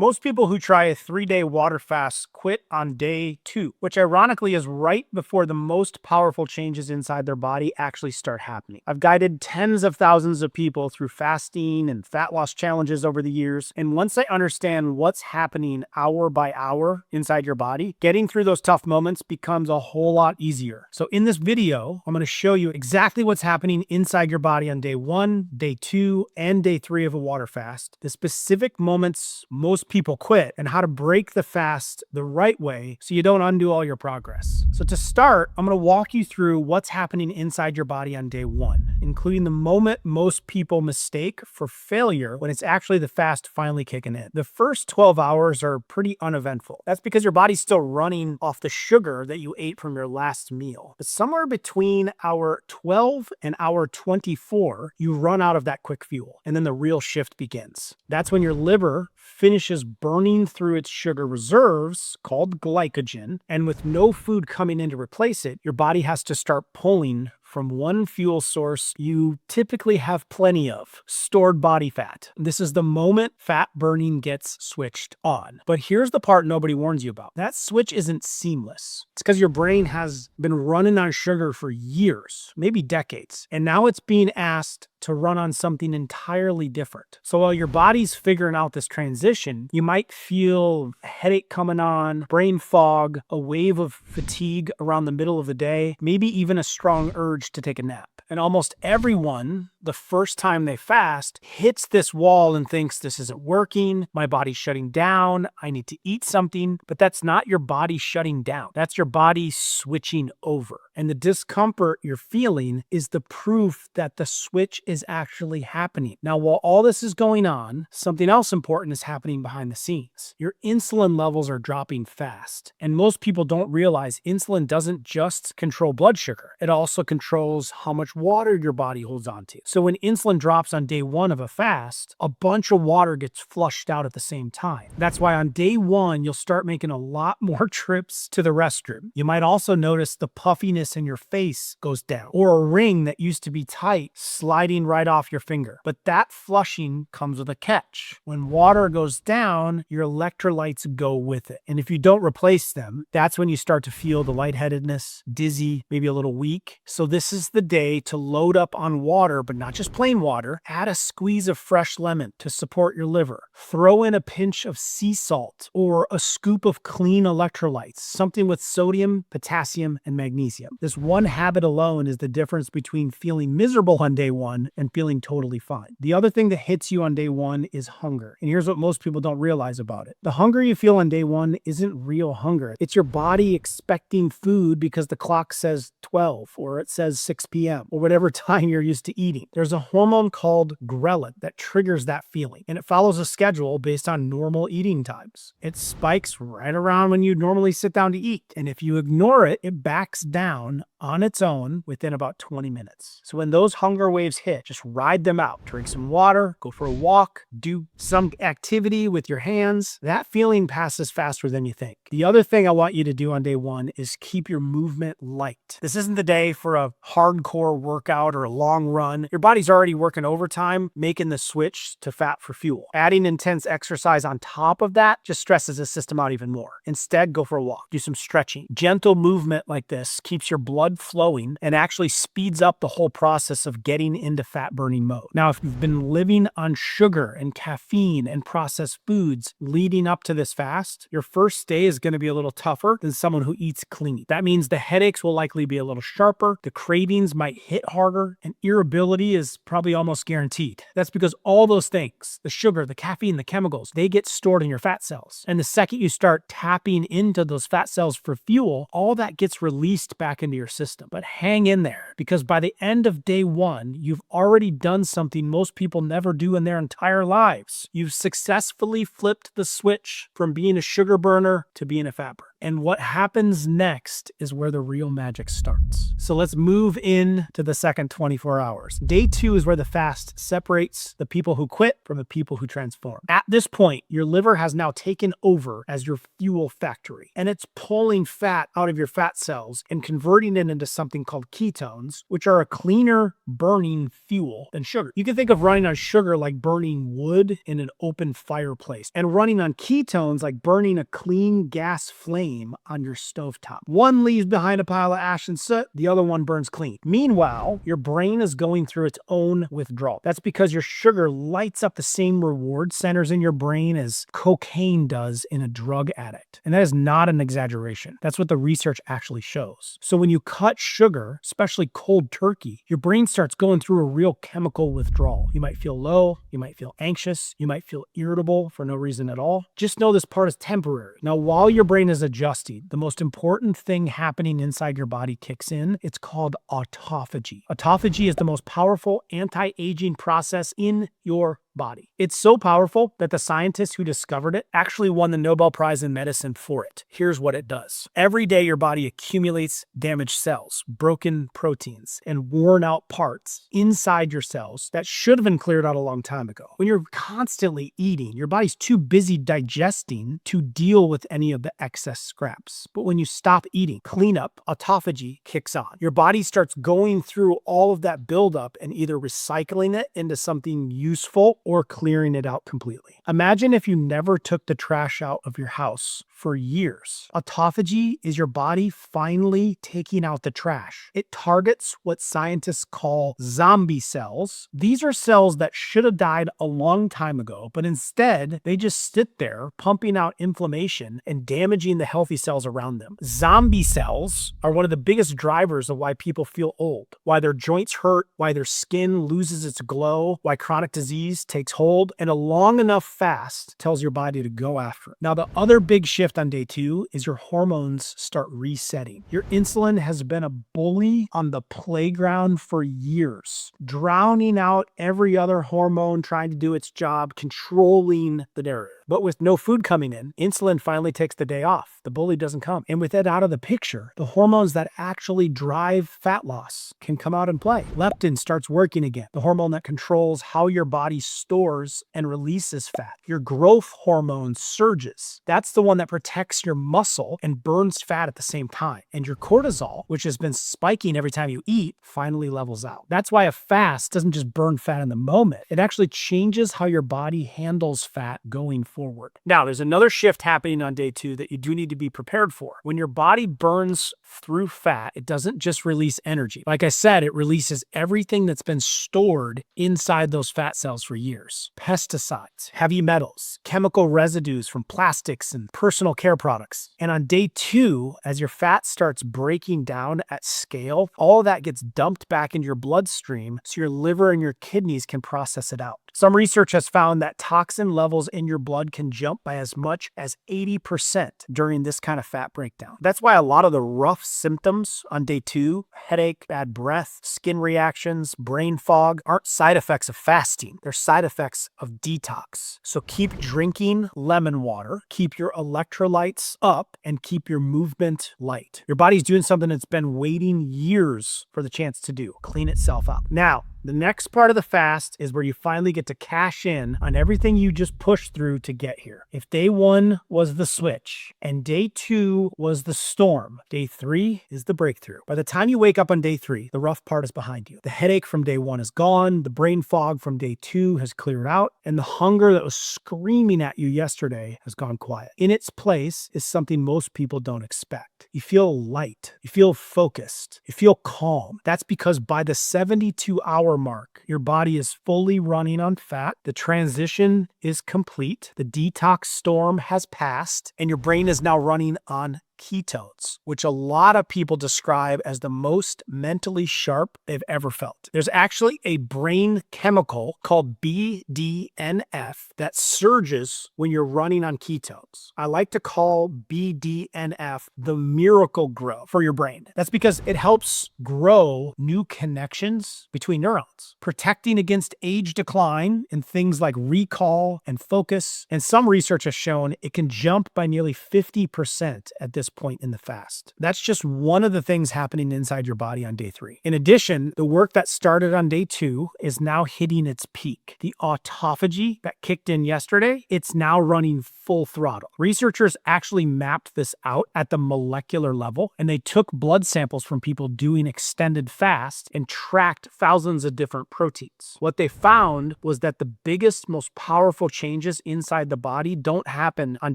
Most people who try a 3-day water fast quit on day 2, which ironically is right before the most powerful changes inside their body actually start happening. I've guided tens of thousands of people through fasting and fat loss challenges over the years, and once I understand what's happening hour by hour inside your body, getting through those tough moments becomes a whole lot easier. So in this video, I'm going to show you exactly what's happening inside your body on day 1, day 2, and day 3 of a water fast, the specific moments most people quit, and how to break the fast the right way so you don't undo all your progress. So to start, I'm going to walk you through what's happening inside your body on day 1, including the moment most people mistake for failure when it's actually the fast finally kicking in. The first 12 hours are pretty uneventful. That's because your body's still running off the sugar that you ate from your last meal. But somewhere between hour 12 and hour 24, you run out of that quick fuel, and then the real shift begins. That's when your liver finishes burning through its sugar reserves, called glycogen, and with no food coming in to replace it, your body has to start pulling from one fuel source you typically have plenty of: stored body fat. This is the moment fat burning gets switched on. But here's the part nobody warns you about. That switch isn't seamless. It's because your brain has been running on sugar for years, maybe decades, and now it's being asked to run on something entirely different. So while your body's figuring out this transition, you might feel a headache coming on, brain fog, a wave of fatigue around the middle of the day, maybe even a strong urge to take a nap. And almost everyone, the first time they fast, hits this wall and thinks, this isn't working, my body's shutting down, I need to eat something. But that's not your body shutting down. That's your body switching over. And the discomfort you're feeling is the proof that the switch is actually happening. Now, while all this is going on, something else important is happening behind the scenes. Your insulin levels are dropping fast. And most people don't realize insulin doesn't just control blood sugar. It also controls how much water your body holds on to. So when insulin drops on day 1 of a fast, a bunch of water gets flushed out at the same time. That's why on day 1, you'll start making a lot more trips to the restroom. You might also notice the puffiness in your face goes down, or a ring that used to be tight sliding right off your finger. But that flushing comes with a catch. When water goes down, your electrolytes go with it. And if you don't replace them, that's when you start to feel the lightheadedness, dizzy, maybe a little weak. So this is the day to load up on water, but not just plain water. Add a squeeze of fresh lemon to support your liver. Throw in a pinch of sea salt or a scoop of clean electrolytes, something with sodium, potassium, and magnesium. This one habit alone is the difference between feeling miserable on day 1 and feeling totally fine. The other thing that hits you on day 1 is hunger. And here's what most people don't realize about it. The hunger you feel on day 1 isn't real hunger. It's your body expecting food because the clock says 12 or it says 6 p.m. or whatever time you're used to eating. There's a hormone called ghrelin that triggers that feeling, and it follows a schedule based on normal eating times. It spikes right around when you normally sit down to eat, and if you ignore it, it backs down on its own within about 20 minutes. So when those hunger waves hit, just ride them out. Drink some water, go for a walk, do some activity with your hands. That feeling passes faster than you think. The other thing I want you to do on day 1 is keep your movement light. This isn't the day for a hardcore workout or a long run. Your body's already working overtime, making the switch to fat for fuel. Adding intense exercise on top of that just stresses the system out even more. Instead, go for a walk, do some stretching. Gentle movement like this keeps your blood flowing and actually speeds up the whole process of getting into fat burning mode. Now, if you've been living on sugar and caffeine and processed foods leading up to this fast, your first day is going to be a little tougher than someone who eats clean. That means the headaches will likely be a little sharper, the cravings might hit harder, and irritability is probably almost guaranteed. That's because all those things, the sugar, the caffeine, the chemicals, they get stored in your fat cells. And the second you start tapping into those fat cells for fuel, all that gets released back into your system. But hang in there, because by the end of day 1, you've already done something most people never do in their entire lives. You've successfully flipped the switch from being a sugar burner to being a fat burner. And what happens next is where the real magic starts. So let's move in to the second 24 hours. Day 2 is where the fast separates the people who quit from the people who transform. At this point, your liver has now taken over as your fuel factory, and it's pulling fat out of your fat cells and converting it into something called ketones, which are a cleaner burning fuel than sugar. You can think of running on sugar like burning wood in an open fireplace, and running on ketones like burning a clean gas flame on your stovetop. One leaves behind a pile of ash and soot, the other one burns clean. Meanwhile, your brain is going through its own withdrawal. That's because your sugar lights up the same reward centers in your brain as cocaine does in a drug addict. And that is not an exaggeration. That's what the research actually shows. So when you cut sugar, especially cold turkey, your brain starts going through a real chemical withdrawal. You might feel low, you might feel anxious, you might feel irritable for no reason at all. Just know this part is temporary. Now, while your brain is adjusting, the most important thing happening inside your body kicks in. It's called autophagy. Autophagy is the most powerful anti-aging process in your body. It's so powerful that the scientists who discovered it actually won the Nobel Prize in medicine for it. Here's what it does. Every day your body accumulates damaged cells, broken proteins, and worn out parts inside your cells that should have been cleared out a long time ago. When you're constantly eating, your body's too busy digesting to deal with any of the excess scraps. But when you stop eating, cleanup, autophagy kicks on. Your body starts going through all of that buildup and either recycling it into something useful or clearing it out completely. Imagine if you never took the trash out of your house for years. Autophagy is your body finally taking out the trash. It targets what scientists call zombie cells. These are cells that should have died a long time ago, but instead they just sit there pumping out inflammation and damaging the healthy cells around them. Zombie cells are one of the biggest drivers of why people feel old, why their joints hurt, why their skin loses its glow, why chronic disease takes hold, and a long enough fast tells your body to go after it. Now, the other big shift on day 2 is your hormones start resetting. Your insulin has been a bully on the playground for years, drowning out every other hormone trying to do its job, controlling the narrative. But with no food coming in, insulin finally takes the day off. The bully doesn't come. And with it out of the picture, the hormones that actually drive fat loss can come out and play. Leptin starts working again, the hormone that controls how your body stores and releases fat. Your growth hormone surges. That's the one that protects your muscle and burns fat at the same time. And your cortisol, which has been spiking every time you eat, finally levels out. That's why a fast doesn't just burn fat in the moment. It actually changes how your body handles fat going forward. Now, there's another shift happening on day 2 that you do need to be prepared for. When your body burns through fat, it doesn't just release energy. Like I said, it releases everything that's been stored inside those fat cells for years. Pesticides, heavy metals, chemical residues from plastics and personal care products. And on day 2, as your fat starts breaking down at scale, all that gets dumped back into your bloodstream so your liver and your kidneys can process it out. Some research has found that toxin levels in your blood can jump by as much as 80% during this kind of fat breakdown. That's why a lot of the rough symptoms on day 2, headache, bad breath, skin reactions, brain fog, aren't side effects of fasting. They're side effects of detox. So keep drinking lemon water, keep your electrolytes up, and keep your movement light. Your body's doing something it's been waiting years for the chance to do. Clean itself up. Now, the next part of the fast is where you finally get to cash in on everything you just pushed through to get here. If day 1 was the switch and day 2 was the storm, day 3 is the breakthrough. By the time you wake up on day 3, the rough part is behind you. The headache from day 1 is gone, the brain fog from day 2 has cleared out, and the hunger that was screaming at you yesterday has gone quiet. In its place is something most people don't expect. You feel light, you feel focused, you feel calm. That's because by the 72-hour mark, your body is fully running on fat, the transition is complete, the detox storm has passed, and your brain is now running on ketones, which a lot of people describe as the most mentally sharp they've ever felt. There's actually a brain chemical called BDNF that surges when you're running on ketones. I like to call BDNF the miracle grow for your brain. That's because it helps grow new connections between neurons, protecting against age decline in things like recall and focus. And some research has shown it can jump by nearly 50% at this this point in the fast. That's just one of the things happening inside your body on day 3. In addition, the work that started on day 2 is now hitting its peak. The autophagy that kicked in yesterday, it's now running full throttle. Researchers actually mapped this out at the molecular level, and they took blood samples from people doing extended fast and tracked thousands of different proteins. What they found was that the biggest, most powerful changes inside the body don't happen on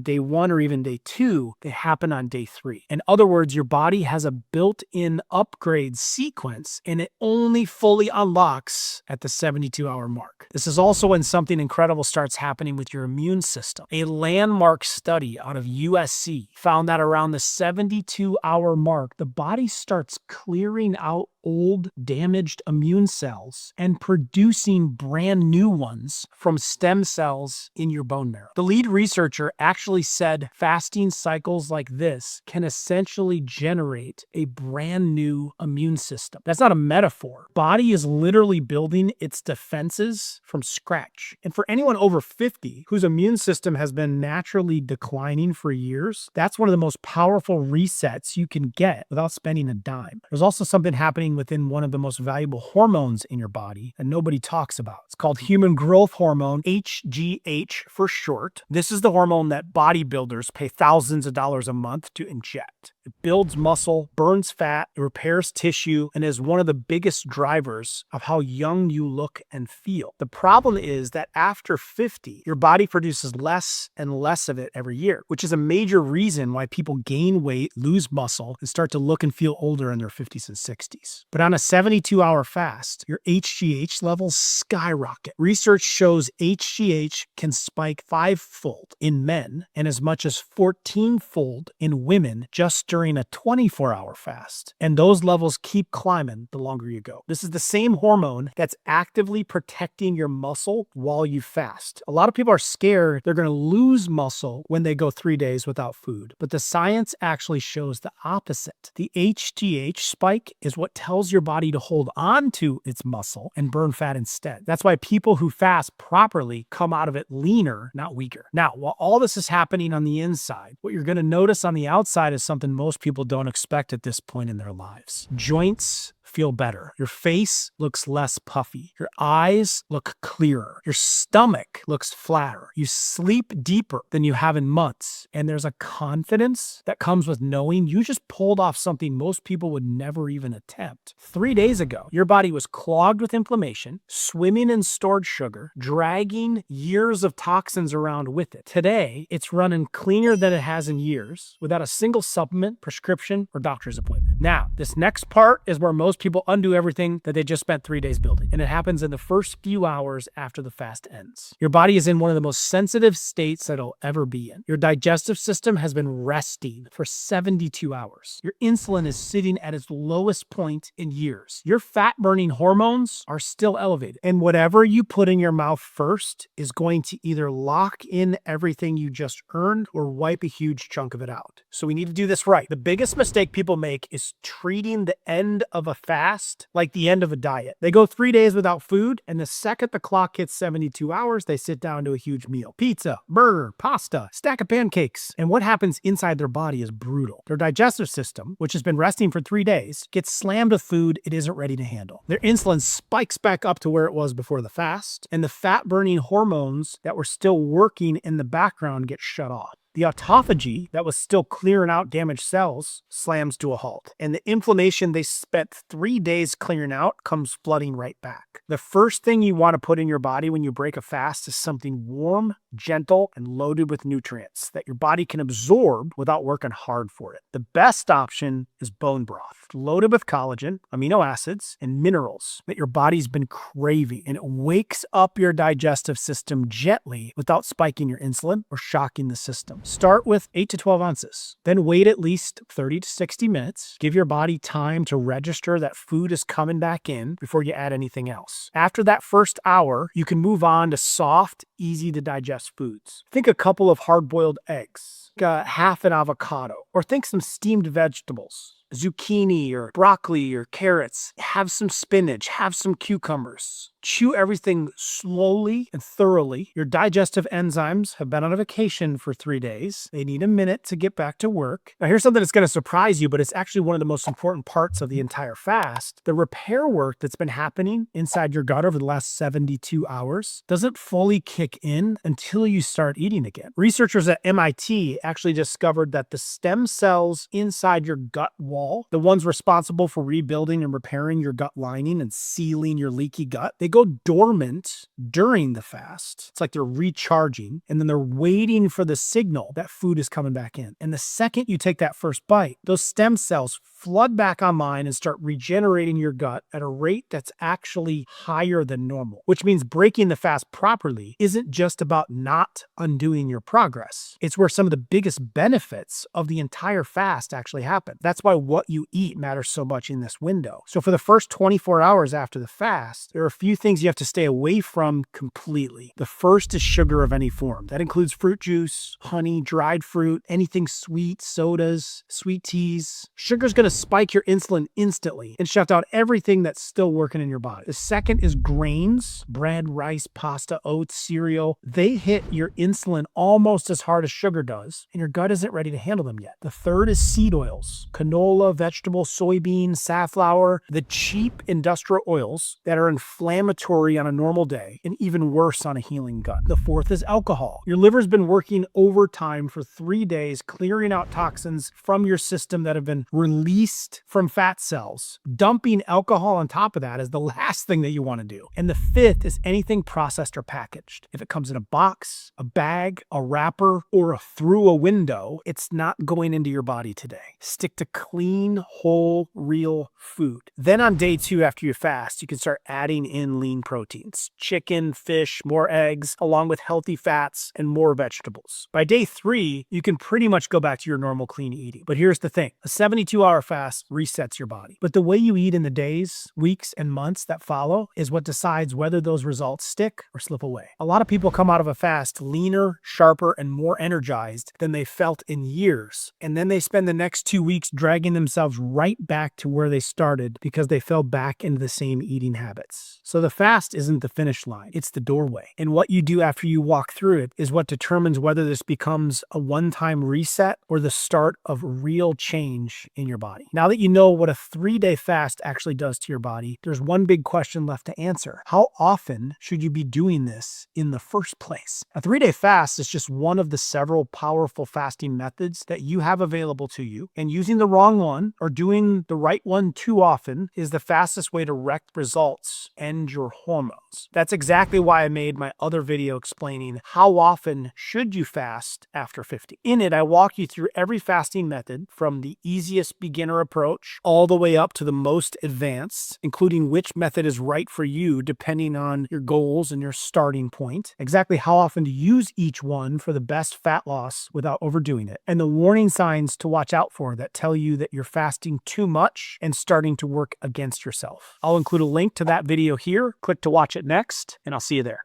day 1 or even day 2, they happen on day 3. In other words, your body has a built-in upgrade sequence, and it only fully unlocks at the 72-hour mark. This is also when something incredible starts happening with your immune system. A landmark study out of USC found that around the 72-hour mark, the body starts clearing out old, damaged immune cells and producing brand new ones from stem cells in your bone marrow. The lead researcher actually said fasting cycles like this can essentially generate a brand new immune system. That's not a metaphor. Body is literally building its defenses from scratch. And for anyone over 50 whose immune system has been naturally declining for years, that's one of the most powerful resets you can get without spending a dime. There's also something happening within one of the most valuable hormones in your body that nobody talks about. It's called human growth hormone, HGH for short. This is the hormone that bodybuilders pay thousands of dollars a month to inject. It builds muscle, burns fat, it repairs tissue, and is one of the biggest drivers of how young you look and feel. The problem is that after 50, your body produces less and less of it every year, which is a major reason why people gain weight, lose muscle, and start to look and feel older in their 50s and 60s. But on a 72-hour fast, your HGH levels skyrocket. Research shows HGH can spike 5-fold in men and as much as 14-fold in women just during a 24-hour fast. And those levels keep climbing the longer you go. This is the same hormone that's actively protecting your muscle while you fast. A lot of people are scared they're going to lose muscle when they go 3 days without food, but the science actually shows the opposite. The HGH spike is what tells your body to hold on to its muscle and burn fat instead. That's why people who fast properly come out of it leaner, not weaker. Now, while all this is happening on the inside, what you're going to notice on the outside is something most people don't expect at this point in their lives. Joints feel better. Your face looks less puffy. Your eyes look clearer. Your stomach looks flatter. You sleep deeper than you have in months. And there's a confidence that comes with knowing you just pulled off something most people would never even attempt. 3 days ago, your body was clogged with inflammation, swimming in stored sugar, dragging years of toxins around with it. Today, it's running cleaner than it has in years without a single supplement, prescription, or doctor's appointment. Now, this next part is where most people undo everything that they just spent 3 days building. And it happens in the first few hours after the fast ends. Your body is in one of the most sensitive states that it'll ever be in. Your digestive system has been resting for 72 hours. Your insulin is sitting at its lowest point in years. Your fat-burning hormones are still elevated. And whatever you put in your mouth first is going to either lock in everything you just earned or wipe a huge chunk of it out. So we need to do this right. The biggest mistake people make is treating the end of a fast like the end of a diet. They go 3 days without food, and the second the clock hits 72 hours, they sit down to a huge meal. Pizza, burger, pasta, stack of pancakes. And what happens inside their body is brutal. Their digestive system, which has been resting for 3 days, gets slammed with food it isn't ready to handle. Their insulin spikes back up to where it was before the fast, and the fat-burning hormones that were still working in the background get shut off. The autophagy that was still clearing out damaged cells slams to a halt, and the inflammation they spent 3 days clearing out comes flooding right back. The first thing you want to put in your body when you break a fast is something warm, gentle, and loaded with nutrients that your body can absorb without working hard for it. The best option is bone broth, loaded with collagen, amino acids, and minerals that your body's been craving, and it wakes up your digestive system gently without spiking your insulin or shocking the system. Start with 8 to 12 ounces. Then wait at least 30 to 60 minutes. Give your body time to register that food is coming back in before you add anything else. After that first hour, you can move on to soft, easy to digest foods. Think a couple of hard-boiled eggs, half an avocado, or think some steamed vegetables. Zucchini or broccoli or carrots. Have some spinach, have some cucumbers. chew everything slowly and thoroughly. Your digestive enzymes have been on a vacation for 3 days. They need a minute to get back to work. Now, here's something that's going to surprise you, but it's actually one of the most important parts of the entire fast. The repair work that's been happening inside your gut over the last 72 hours doesn't fully kick in until you start eating again. Researchers at MIT actually discovered that the stem cells inside your gut wall, the ones responsible for rebuilding and repairing your gut lining and sealing your leaky gut, they go dormant during the fast. It's like they're recharging, and then they're waiting for the signal that food is coming back in. And the second you take that first bite, those stem cells flood back online and start regenerating your gut at a rate that's actually higher than normal, which means breaking the fast properly isn't just about not undoing your progress. It's where some of the biggest benefits of the entire fast actually happen. That's why what you eat matters so much in this window. So for the first 24 hours after the fast, there are a few things you have to stay away from completely. The first is sugar of any form. That includes fruit juice, honey, dried fruit, anything sweet, sodas, sweet teas. Sugar's going to spike your insulin instantly and shut down everything that's still working in your body. The second is grains, bread, rice, pasta, oats, cereal. They hit your insulin almost as hard as sugar does, and your gut isn't ready to handle them yet. The third is seed oils, canola, vegetable, soybean, safflower, the cheap industrial oils that are inflammatory on a normal day and even worse on a healing gut. The fourth is alcohol. Your liver's been working overtime for 3 days, clearing out toxins from your system that have been released from fat cells. Dumping alcohol on top of that is the last thing that you want to do. And the fifth is anything processed or packaged. If it comes in a box, a bag, a wrapper, or through a window, it's not going into your body today. Stick to clean, whole, real food. Then on day 2 after you fast, you can start adding in lean proteins. Chicken, fish, more eggs, along with healthy fats and more vegetables. By day 3, you can pretty much go back to your normal clean eating. But here's the thing. A 72-hour fast resets your body. But the way you eat in the days, weeks, and months that follow is what decides whether those results stick or slip away. A lot of people come out of a fast leaner, sharper, and more energized than they felt in years. And then they spend the next 2 weeks dragging themselves right back to where they started because they fell back into the same eating habits. So the fast isn't the finish line, it's the doorway. And what you do after you walk through it is what determines whether this becomes a one-time reset or the start of real change in your body. Now that you know what a 3-day fast actually does to your body, there's one big question left to answer. How often should you be doing this in the first place? A 3-day fast is just one of the several powerful fasting methods that you have available to you, and using the wrong one or doing the right one too often is the fastest way to wreck results and your hormones. That's exactly why I made my other video explaining how often should you fast after 50. In it, I walk you through every fasting method from the easiest beginner approach all the way up to the most advanced, including which method is right for you depending on your goals and your starting point, exactly how often to use each one for the best fat loss without overdoing it, and the warning signs to watch out for that tell you that you're fasting too much and starting to work against yourself. I'll include a link to that video here. Click to watch it next, and I'll see you there.